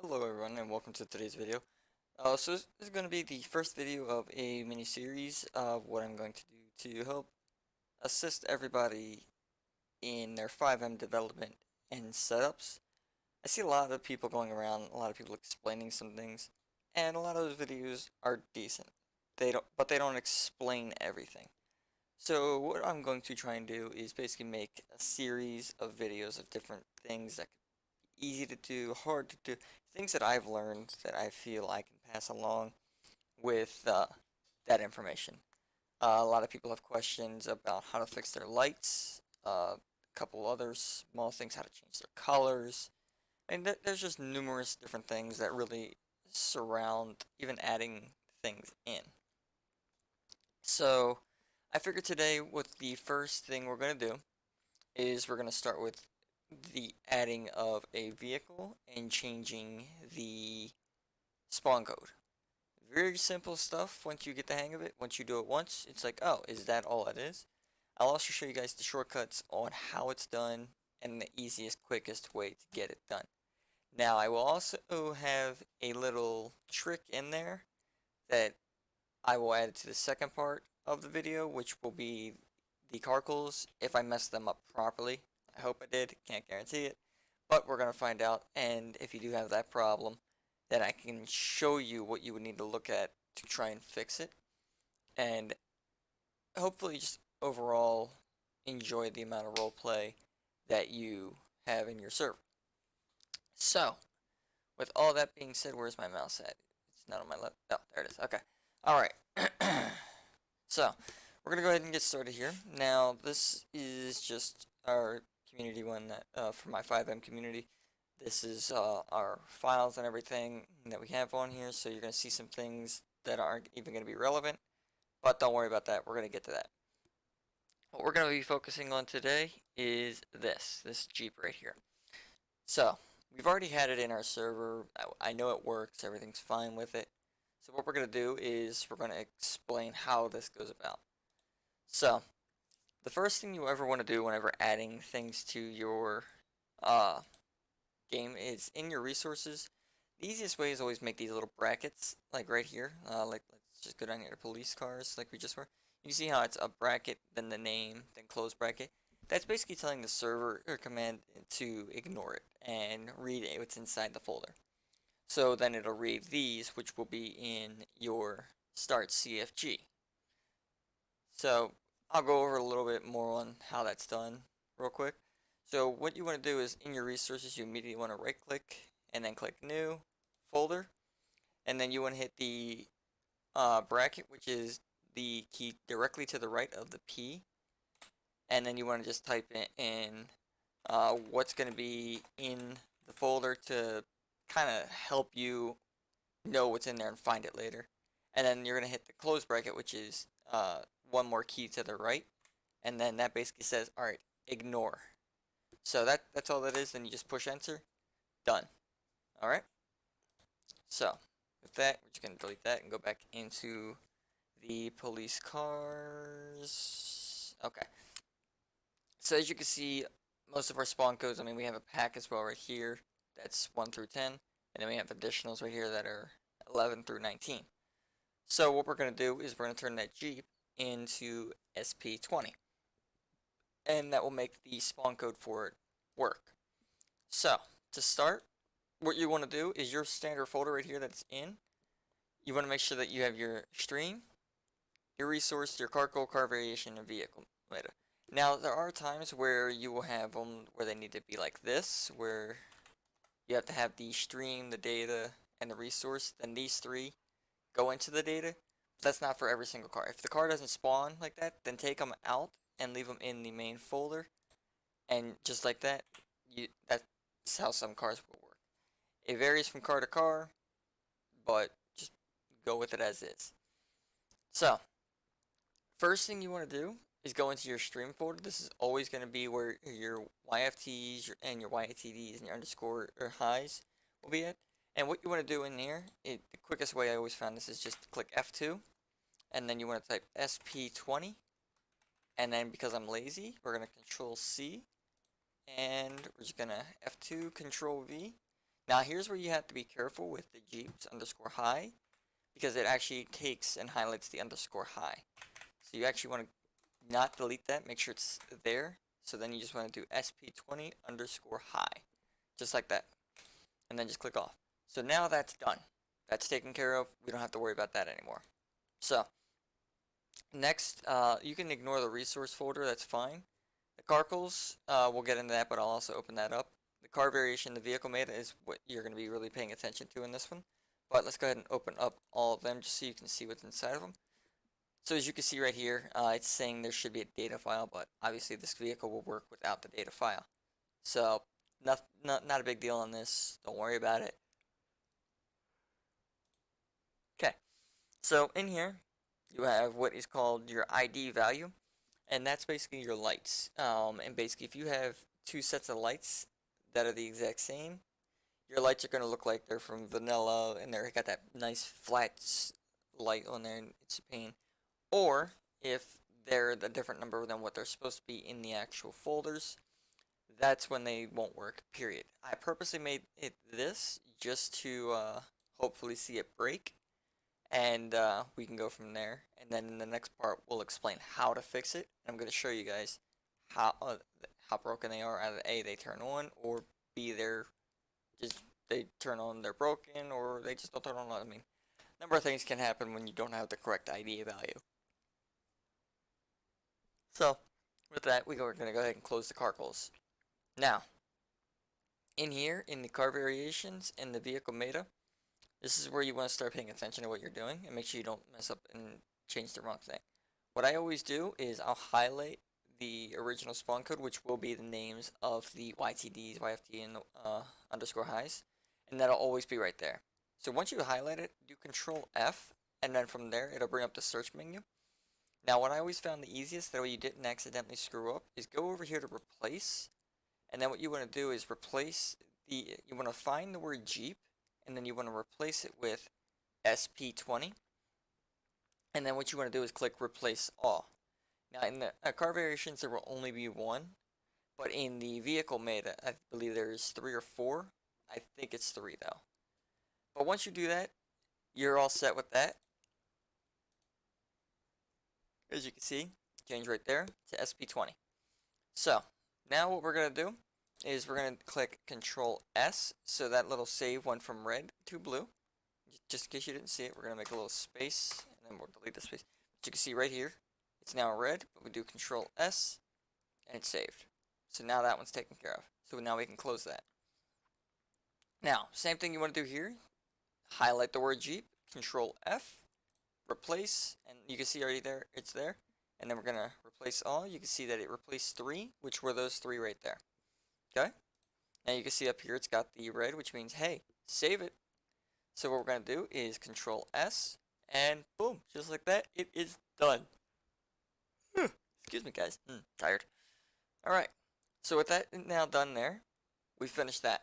Hello everyone and welcome to today's video. This is going to be the first video of a mini-series of what I'm going to do to help assist everybody in their FiveM development and setups. I see a lot of people going around, a lot of people explaining some things, and a lot of those videos are decent. But they don't explain everything. So what I'm going to try and do is basically make a series of videos of different things that easy to do, hard to do, things that I've learned that I feel I can pass along with that information. A lot of people have questions about how to fix their lights, a couple other small things, how to change their colors, and there's just numerous different things that really surround even adding things in. So I figured today what the first thing we're going to do is we're going to start with the adding of a vehicle and changing the spawn code. Very simple stuff once you get the hang of it. Once you do it once, it's like, oh, is that all it is? I'll also show you guys the shortcuts on how it's done and the easiest, quickest way to get it done. Now, I will also have a little trick in there that I will add to the second part of the video, which will be the carcals if I mess them up properly. I hope I did, can't guarantee it, but we're going to find out, and if you do have that problem, then I can show you what you would need to look at to try and fix it, and hopefully just overall enjoy the amount of roleplay that you have in your server. So, with all that being said, where's my mouse at? It's not on my left. Oh, there it is. Okay. Alright. So, we're going to go ahead and get started here. Now, this is just our community one that, for my FiveM community. This is our files and everything that we have on here, so you're going to see some things that aren't even going to be relevant, but don't worry about that. We're going to get to that. What we're going to be focusing on today is this Jeep right here. So, we've already had it in our server. I know it works. Everything's fine with it. So what we're going to do is we're going to explain how this goes about. So, the first thing you ever want to do whenever adding things to your game is in your resources. The easiest way is always make these little brackets, like right here. Like let's just go down here to police cars, like we just were. You see how it's a bracket, then the name, then close bracket. That's basically telling the server or command to ignore it and read what's inside the folder. So then it'll read these, which will be in your start CFG. So I'll go over a little bit more on how that's done real quick. So what you want to do is in your resources, you immediately want to right click and then click new folder. And then you want to hit the bracket, which is the key directly to the right of the P. And then you want to just type in what's going to be in the folder to kind of help you know what's in there and find it later. And then you're going to hit the close bracket, which is one more key to the right. And then that basically says, alright, ignore. So that's all that is. Then you just push enter. Done. Alright. So with that, we're just going to delete that and go back into the police cars. Okay. So as you can see, most of our spawn codes, I mean, we have a pack as well right here. That's 1 through 10. And then we have additionals right here that are 11 through 19. So what we're going to do is we're going to turn that Jeep into SP20. And that will make the spawn code for it work. So, to start, what you want to do is your standard folder right here that's in. You want to make sure that you have your stream, your resource, your car code, car variation, and vehicle meta. Now, there are times where you will have them where they need to be like this, where you have to have the stream, the data, and the resource. Then these three go into the data. That's not for every single car. If the car doesn't spawn like that, then take them out and leave them in the main folder. And just like that, that's how some cars will work. It varies from car to car, but just go with it as is. So, first thing you want to do is go into your stream folder. This is always going to be where your YFTs and your YTDs and your underscore or highs will be at. And what you want to do in here, the quickest way I always found this is just click F2, and then you want to type SP20, and then because I'm lazy, we're going to Control C, and we're just going to F2, Control V. Now here's where you have to be careful with the Jeeps underscore high, because it actually takes and highlights the underscore high. So you actually want to not delete that, make sure it's there. So then you just want to do sp20 underscore high, just like that. And then just click off. So now that's done. That's taken care of. We don't have to worry about that anymore. So next, you can ignore the resource folder, that's fine. The carcals, we'll get into that, but I'll also open that up. The car variation, the vehicle meta is what you're going to be really paying attention to in this one. But let's go ahead and open up all of them just so you can see what's inside of them. So as you can see right here, it's saying there should be a data file, but obviously this vehicle will work without the data file. So not a big deal on this. Don't worry about it. Okay, so in here you have what is called your ID value, and that's basically your lights. And basically if you have two sets of lights that are the exact same, your lights are going to look like they're from vanilla and they're got that nice flat light on there and it's a pain. Or if they're a different number than what they're supposed to be in the actual folders, that's when they won't work, period. I purposely made it this just to hopefully see it break, and we can go from there. And then in the next part, we'll explain how to fix it. I'm going to show you guys how broken they are. Either A, they turn on, or B, they turn on, they're broken, or they just don't turn on. I mean, a number of things can happen when you don't have the correct ID value. So, with that, we're going to go ahead and close the carcals. Now, in here, in the car variations, in the vehicle meta, this is where you want to start paying attention to what you're doing and make sure you don't mess up and change the wrong thing. What I always do is I'll highlight the original spawn code, which will be the names of the YTDs, YFT, and underscore highs, and that'll always be right there. So once you highlight it, do Control F, and then from there, it'll bring up the search menu. Now, what I always found the easiest, that way you didn't accidentally screw up, is go over here to replace, and then what you want to do is you want to find the word Jeep, and then you want to replace it with SP20, and then what you want to do is click Replace All. Now, in the car variations, there will only be one, but in the vehicle meta, I believe there's 3 or 4. I think it's 3, though. But once you do that, you're all set with that. As you can see, change right there to SP20. So, now what we're going to do is we're going to click Control S, so that little save went from red to blue. Just in case you didn't see it, we're going to make a little space, and then we'll delete the space. But you can see right here, it's now red, but we do Control S, and it's saved. So now that one's taken care of. So now we can close that. Now, same thing you want to do here. Highlight the word Jeep, Control F, replace, and you can see already there, it's there. And then we're going to replace all. You can see that it replaced 3, which were those 3 right there. Okay? Now you can see up here it's got the red, which means, hey, save it. So what we're going to do is Control S, and boom, just like that, it is done. Excuse me, guys. Tired. Alright, so with that now done there, we finished that.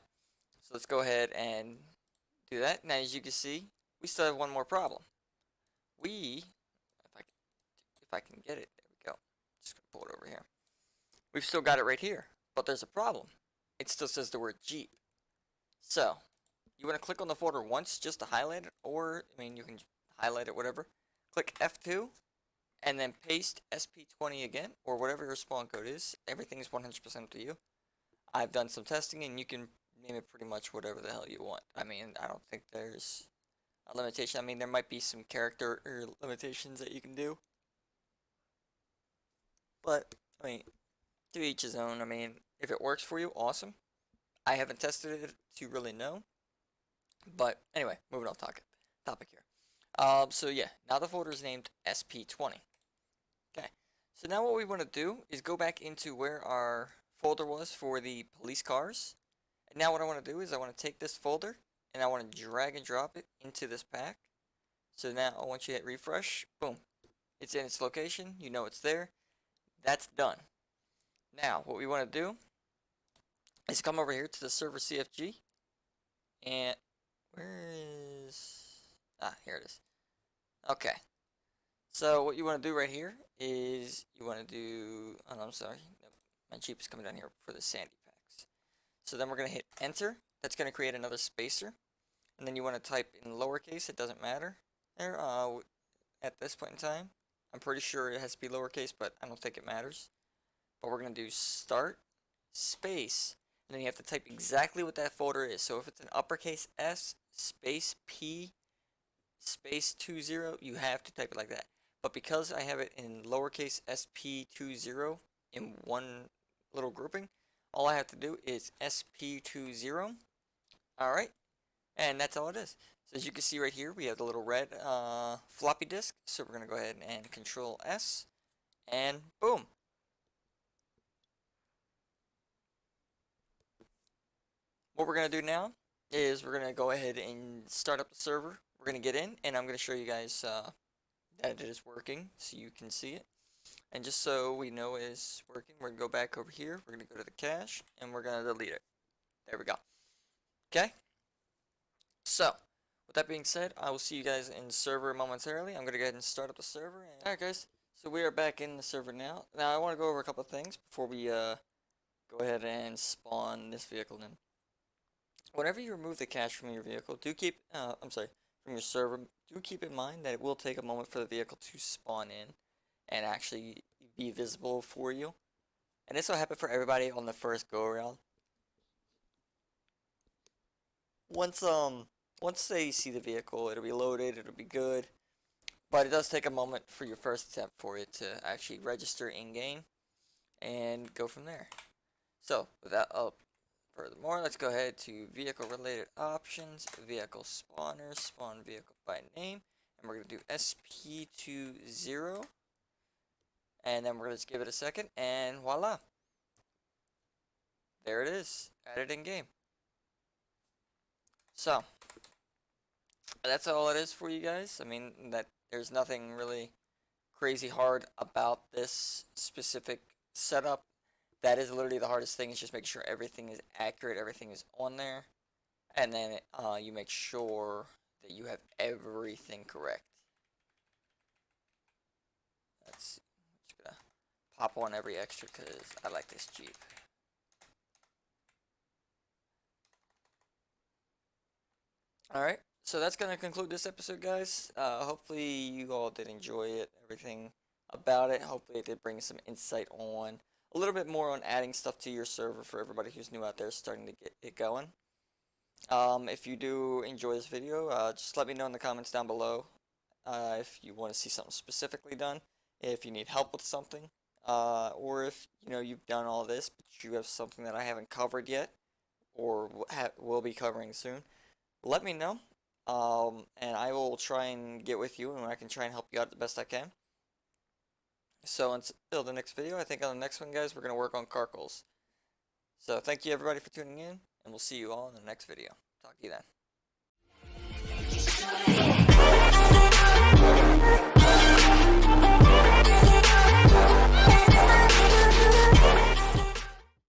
So let's go ahead and do that. Now, as you can see, we still have one more problem. If I can get it, there we go. Just gonna pull it over here. We've still got it right here, but there's a problem. It still says the word Jeep. So, you want to click on the folder once just to highlight it, or, I mean, you can highlight it, whatever. Click F2, and then paste SP20 again, or whatever your spawn code is. Everything is 100% up to you. I've done some testing, and you can name it pretty much whatever the hell you want. I mean, I don't think there's a limitation. I mean, there might be some character limitations that you can do. But, I mean, to each his own. I mean, if it works for you, awesome. I haven't tested it to really know. But, anyway, moving off topic here. So yeah, now the folder is named SP20. Okay, so now what we want to do is go back into where our folder was for the police cars. And now what I want to do is I want to take this folder and I want to drag and drop it into this pack. So now once you hit refresh, boom, it's in its location. You know it's there. That's done. Now what we want to do is come over here to the server CFG, and here it is. Okay, so what you want to do right here is you want to do, oh no, I'm sorry, no, my Jeep is coming down here for the sandy packs. So then we're going to hit enter that's going to create another spacer. And then you want to type in lowercase, it doesn't matter there at this point in time. I'm pretty sure it has to be lowercase, but I don't think it matters. But we're going to do start space, and then you have to type exactly what that folder is. So if it's an uppercase S space P space 20, you have to type it like that. But because I have it in lowercase sp20 in one little grouping, all I have to do is sp20. Alright, and that's all it is. So as you can see right here, we have the little red floppy disk. So we're going to go ahead and Control S, and boom. What we're going to do now is we're going to go ahead and start up the server. We're going to get in, and I'm going to show you guys that it is working so you can see it. And just so we know it is working, we're going to go back over here. We're going to go to the cache, and we're going to delete it. There we go. Okay? So, with that being said, I will see you guys in server momentarily. I'm going to go ahead and start up the server. Alright guys, so we are back in the server now. Now I want to go over a couple of things before we go ahead and spawn this vehicle in. Whenever you remove the cache from your vehicle, from your server, do keep in mind that it will take a moment for the vehicle to spawn in and actually be visible for you. And this will happen for everybody on the first go around. Once they see the vehicle, it'll be loaded, it'll be good. But it does take a moment for your first attempt for it to actually register in-game and go from there. So, without furthermore, let's go ahead to vehicle related options, vehicle spawners, spawn vehicle by name, and we're going to do SP20, and then we're going to just give it a second, and voila. There it is, added in game. So, that's all it is for you guys. I mean, there's nothing really crazy hard about this specific setup. That is literally the hardest thing, is just make sure everything is accurate, everything is on there, and then you make sure that you have everything correct. Let's see. I'm just gonna pop on every extra because I like this Jeep. Alright, so that's gonna conclude this episode, guys. Hopefully you all did enjoy it, everything about it. Hopefully it did bring some insight on a little bit more on adding stuff to your server for everybody who's new out there starting to get it going. If you do enjoy this video, just let me know in the comments down below if you want to see something specifically done, if you need help with something, or if you've done all this but you have something that I haven't covered yet or will be covering soon. Let me know, and I will try and get with you, and I can try and help you out the best I can. So until the next video, I think on the next one, guys, we're going to work on carcals. So thank you everybody for tuning in, and we'll see you all in the next video. Talk to you then.